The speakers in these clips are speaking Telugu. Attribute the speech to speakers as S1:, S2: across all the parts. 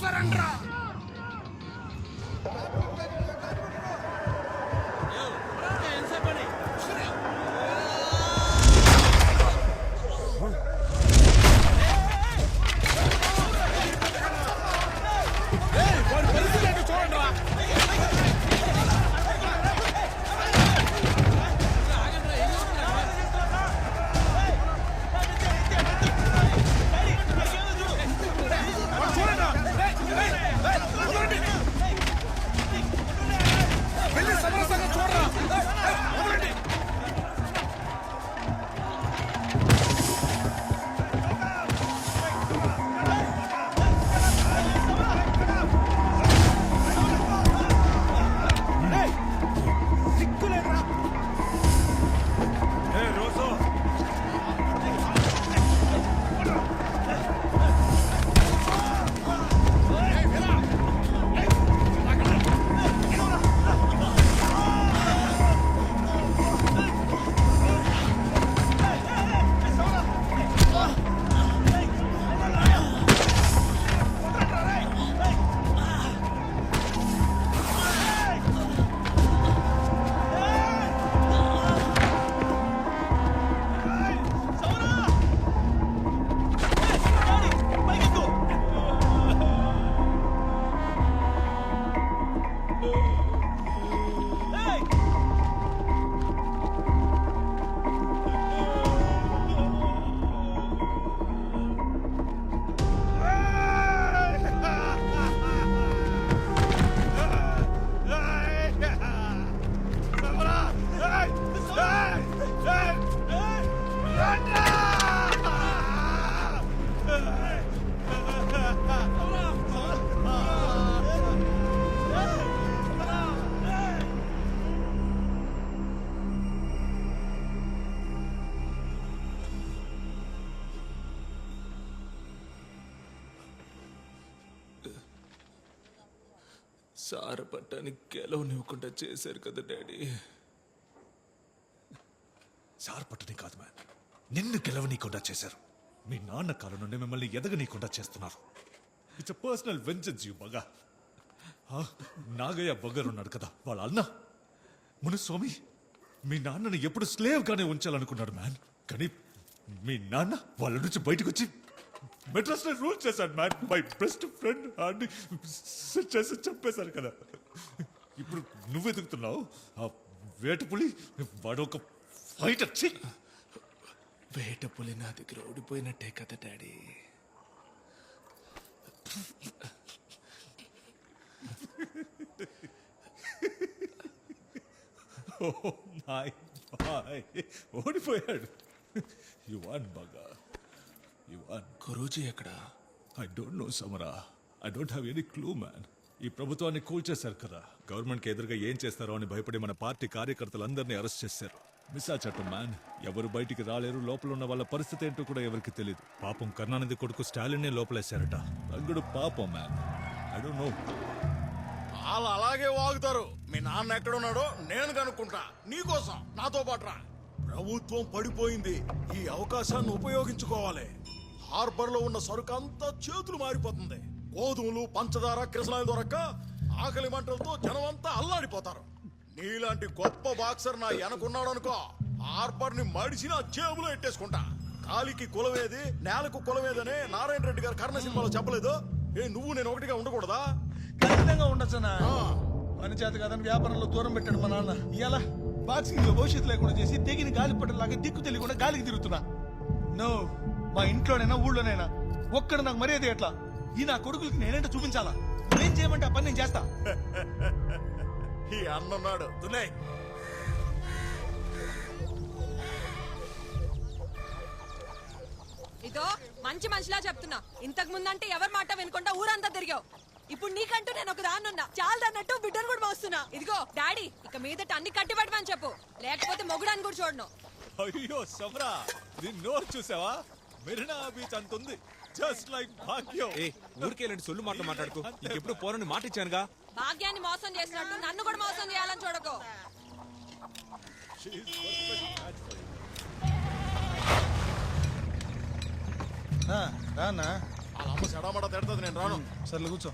S1: సరెండర్.
S2: సార పట్టానికి గెలవనివ్వకుండా చేశారు కదా డాడీ.
S3: సార్ పట్టని కాదు మ్యాన్, నిన్ను గెలవనీయకుండా చేశారు. మీ నాన్న కాలం నుండి మిమ్మల్ని ఎదగనీయకుండా చేస్తున్నారు. ఇట్స్ పర్సనల్ వెంజన్స్ యూ బగా. నాగయ్య బగ్గర్ ఉన్నాడు కదా, వాళ్ళ అన్న మునుస్వామి మీ నాన్నని ఎప్పుడు స్లేవ్ గానే ఉంచాలనుకున్నాడు మ్యాన్. కానీ మీ నాన్న వాళ్ళ నుంచి బయటకు వచ్చి మెడ్రాస్ లో రూల్ చేశాడు మ్యాన్. మై బెస్ట్ ఫ్రెండ్ అని చేసి చెప్పేశారు కదా. ఇప్పుడు నువ్వు ఎదుగుతున్నావు. ఆ వేటపులి వాడు ఒక ఫైటర్.
S2: వేటపులి నా దగ్గర ఓడిపోయినట్టే కదా డాడీ.
S3: ఓడిపోయాడు. యు వాన్ బగా, యు వాన్.
S2: గురూజీ ఎక్కడ?
S3: ఐ డోంట్ నో సమరా, I don't have any clue man. ఈ ప్రభుత్వాన్ని కూల్చేశారు కదా. గవర్నమెంట్కి ఎదురుగా ఏం చేస్తారో అని భయపడి మన పార్టీ కార్యకర్తలందరినీ అరెస్ట్ చేశారు. మిస్సా చట్టం మ్యాన్. ఎవరు బయటికి రాలేరు. లోపల ఉన్న వాళ్ళ పరిస్థితి ఏంటో కూడా ఎవరికి తెలియదు. పాపం కరుణానిధి కొడుకు స్టాలిన్ లోపలేశారట. రంగుడు పాపం మ్యాన్. I don't no.
S1: వాళ్ళు అలాగే వాగుతారు. మీ నాన్న ఎక్కడున్నాడో నేను కనుక్కుంటా. నీకోసం నాతో పాటు రా. ప్రభుత్వం పడిపోయింది. ఈ అవకాశాన్ని ఉపయోగించుకోవాలి. హార్బర్ లో ఉన్న సరుకు అంతా చేతులు మారిపోతుంది. గోధుమలు, పంచదార, కిరసనాయలు దొరక్క ఆకలి మంటలతో జనం అంతా అల్లాడిపోతారు. నీలాంటి గొప్ప బాక్సర్ నా వెనకున్నాడు అనుకో, హార్బర్ ని మడిసి నా జేబులో ఎట్టేసుకుంటా. కాలికి కులమేది, నేలకు కులమేదనే నారాయణ రెడ్డి గారు కర్ణ సినిమాలో చెప్పలేదు? నువ్వు నేను ఒకటిగా ఉండకూడదా?
S4: ఖచ్చితంగా ఉండొచ్చనా. పని చేత కదని వ్యాపారంలో దూరం పెట్టాడు మా నాన్న. ఇలా బాక్సింగ్ లో భవిష్యత్తు లేకుండా చేసి తెగిన గాలిపట్టలాగా దిక్కు తెలియకుండా గాలికి తిరుగుతున్నా. నో, మా ఇంట్లోనైనా ఊళ్ళోనైనా ఒక్కడ నాకు మర్యాద ఎట్లా. ఈ నా కొడుకులకి నేనేంటో చూపించాలా. ఏం చేయమంటే ఆ పని నేను చేస్తా.
S1: ఈ అన్నన్నాడు దులే.
S5: ఇదో మంచి మనిషిలా చెప్తున్నా. ఇంతకు ముందంటే ఎవరి మాట వినకుండా ఊరంతా తిరిగావు. ఇప్పుడు నీకంటూ నేను ఒక దాన్నున్నా. చాలదన్నట్టు బిడ్డను కూడా మోస్తున్నా. ఇదిగో డాడీ, ఇక మీదట అన్ని కట్టిపెట్టమని చెప్పు, లేకపోతే మొగుడాన్ని కూడా చూడను.
S3: అయ్యో సమరా, దీన్ని నోరు చూసావా? మెరీనా బీచ్ అంతుంది. జస్ట్ లైక్ భాగ్యం.
S6: ఊరికేలండి సొల్లు మాటలు మాట్లాడుకో. ఎప్పుడు పోరని మాట ఇచ్చానుగా.
S5: భాగ్యాన్ని మోసం చేసినట్టు నన్ను కూడా మోసం చేయాలని చూడకో.
S4: రానా
S1: ఆ వాళ్ళ అమ్మ సెడామడ తిడుతుంది, నేను రాను.
S4: సర్లే కూర్చో.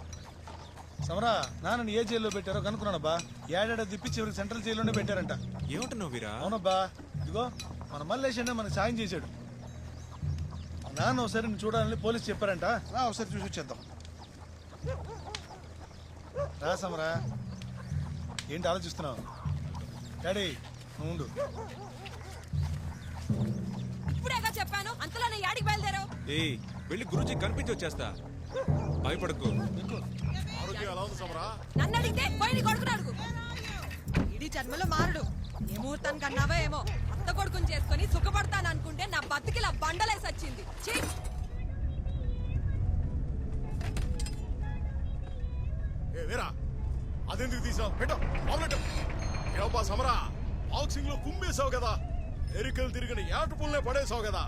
S4: సమరా నాన్నని ఏ జైల్లో పెట్టారో కనుక్కున్నానబ్బా. ఏడాడ తిప్పి చివరికి సెంట్రల్ జైల్లోనే పెట్టారంట.
S6: ఏమంటున్నావు వీరా?
S4: అవునబ్బా, ఇదిగో మన మల్లేష్ అన్న మనకు సాయం చేశాడు. మా నాన్న ఒకసారి నేను చూడాలని పోలీసు చెప్పారంట. రా ఒకసారి చూసి వచ్చేద్దాం. రా సమరా, ఏంటి ఆలోచిస్తున్నావు? డాడీ నువ్వు ఉండు.
S5: ఇప్పుడేగా చెప్పాను, అంతలోనే యాడికి బయలుదేరావు?
S6: ఏయ్ వెళ్ళి గురూజీ కనిపించి వచ్చేస్తా, భయపడకు.
S1: ఆరోగ్యం ఎలా ఉంది సమరా?
S5: నన్ను అడిగితే పోయి నీ కొడుకుని అడుగు. ఇడి జన్మలో మారడు. ఏ ముహూర్తానికి అన్నావో ఏమో, అత్త కొడుకుని చేసుకుని సుఖపడతాను అనుకుంటే నా బతికిలా బండలేసి వచ్చింది. ఛీ!
S1: ఏ వీరా, అదెందుకు తీసావు? పెట్టు ఆమ్లెట్. ఏవబ్బా సమరా, బాక్సింగ్ లో కుమ్మేశావు కదా, ఎరికలు తిరిగిన ఏటపుల్నే పడేశావు కదా.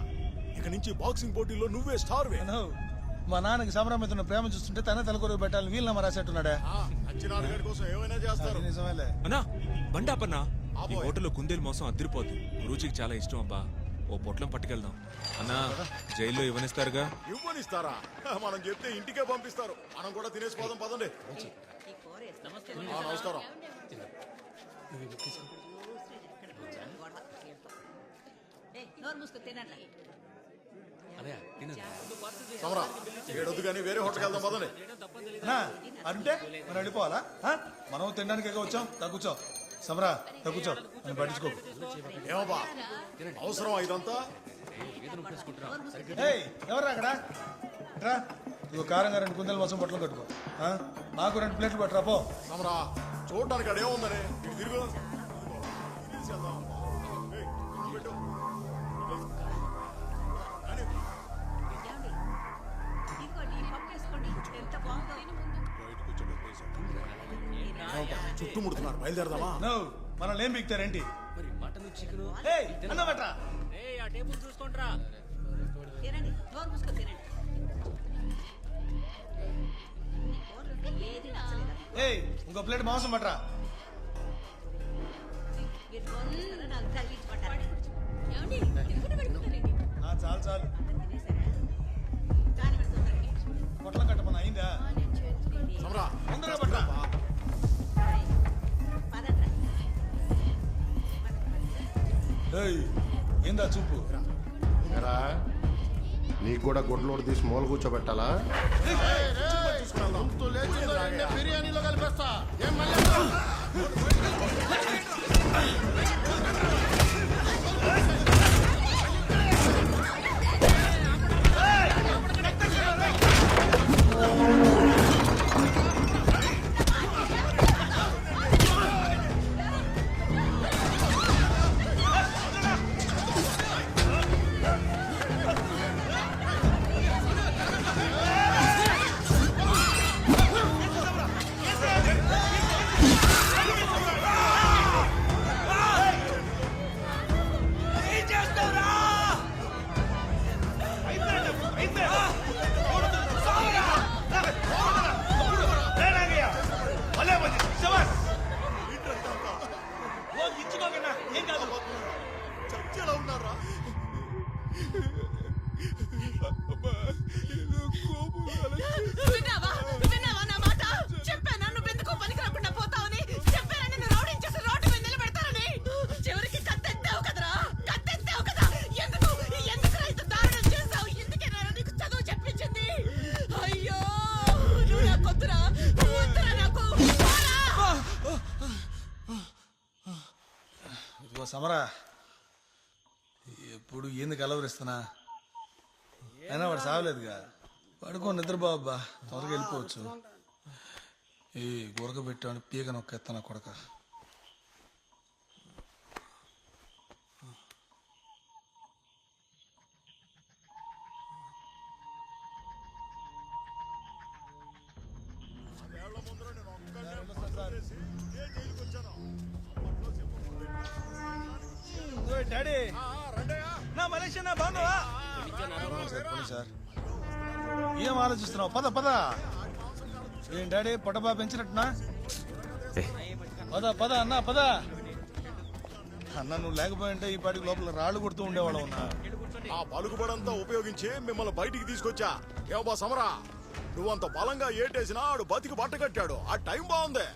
S1: ఇక నుంచి బాక్సింగ్ పోటీలో నువ్వే స్టార్ వే.
S4: అను, మా నాన్నకి సమరా మీద ఉన్న ప్రేమ చూస్తుంటే తనే తలకొరుగు పెట్టాలని వీళ్ళ రాసేట్టున్నాడా?
S1: అచ్చినాన్నగారి కోసం ఏమైనా చేస్తారు.
S4: అది నిజమేలే.
S6: అన్నా బండాపన్నా, ఈ హోటల్లో కుందేలు మోసం అద్దరిపోద్ది. గురూజీకి చాలా ఇష్టం అబ్బా. ఓ పొట్లం పట్టుకెళ్దాం. అన్నా జైల్లో ఇవ్వనిస్తారుగా?
S1: ఇవ్వనిస్తారా? మనం చెప్తే ఇంటికే పంపిస్తారు. మనం కూడా తినేసిపోదాం, పదండి. నమస్కారం. సమరా, ఏడొద్దు కానీ వేరే హోటల్కి వెళ్దాం, పదండి.
S4: అన్నా, అంటే మనం వెళ్ళిపోవాలా? మనం తినడానికి వచ్చాం. తగ్గుచో సమరా, తగ్గుచో, మనం పట్టించుకోకు.
S1: ఏమబ్బా అవసరం ఇదంతా?
S4: ఏయ్, ఎవర్రా అక్కడ? రా, ఇదిగో కారంగా 2 కుందేలు మొత్తం పొట్టలు కట్టుకో. నాకు 2 ప్లేట్లు పట్టురా పో.
S1: సమరా, చూడడానికి అక్కడ ఏముందని ఇటు తిరుగు. తీసుకెళ్దాం. ఏయ్, ఇది పెట్టు. కానీ చుట్టుముడుతున్నారు, బయలుదేరదామా?
S4: నో, మనల్ని ఏం బిగుతారేంటి? ఏయ్, అన్నం పట్రా. ఏయ్, ఇంకో ప్లేట్ మాంసం పట్రా.
S5: ఏమండి? తిరుగుతూ పెట్టుకున్నారేంటి?
S4: చాలు చాలు, పొట్లం కట్టమని అయిందా?
S1: సమరా,
S4: తొందరగా పట్రా. ఏయ్, ఏందా చూపు?
S7: ఎరా నీకు కూడా గుడ్లోడు తీసి మూల కూర్చోబెట్టాలా? బిర్యానీలో కలిపేస్తా. ఏం మళ్ళీ
S1: చర్చలా ఉన్నారా?
S5: విన్నావా? విన్నావా నా మాట? చెప్పానా నువ్వెందుకు పనికి రాకుండా పోతావని? చెప్పానా నిన్ను రౌడీంచేసి రోడ్డు మీద నిలబెడతారని? చివరికి కత్తెత్తావు కదరా, కత్తెత్తావు కదా. ఎందుకు ఎందుకురా ఇంత దారుణం చేశావు? ఎందుకేనా నీకు చదువు చెప్పించింది? అయ్యో, నువ్వు నాకు వద్దురా, వద్దురా నాకు.
S4: ఇదిగో సమరా, ఎప్పుడు ఎందుకు అలవరిస్తున్నా? అయినా వాడు సావలేదుగా. పడుకో, నిద్రబాబా, త్వరగా వెళ్ళిపోవచ్చు. ఈ గురక పెట్టామని పీక నొక్కేస్తాను కొడక.
S1: ఏళ్ల ముందర నేను ఒక్కడే పట్టుదలేసి ఇదే జైలుకి వచ్చాను. అప్పట్లో సింహం పెట్టాను.
S4: డాడీ,
S1: రండయ్యా.
S4: నా మలేషియా నా బాగున్నావా? సార్, ఏం ఆలోచిస్తున్నావు? పద పద. ఏం డాడీ, పొట్టబా పెంచినట్టునా? పద పద అన్న, పద అన్న. నువ్వు లేకపోయింటే ఈ పాటికి లోపల రాళ్ళు కొడుతూ ఉండేవాళ్ళం. ఉన్నా
S1: ఆ పలుకుబడంతా ఉపయోగించి మిమ్మల్ని బయటికి తీసుకొచ్చా ఏవబా సమరా నువ్వంత బలంగా ఏటేసినా ఆడు బతికి బట్ట కట్టాడు ఆ టైం బాగుంది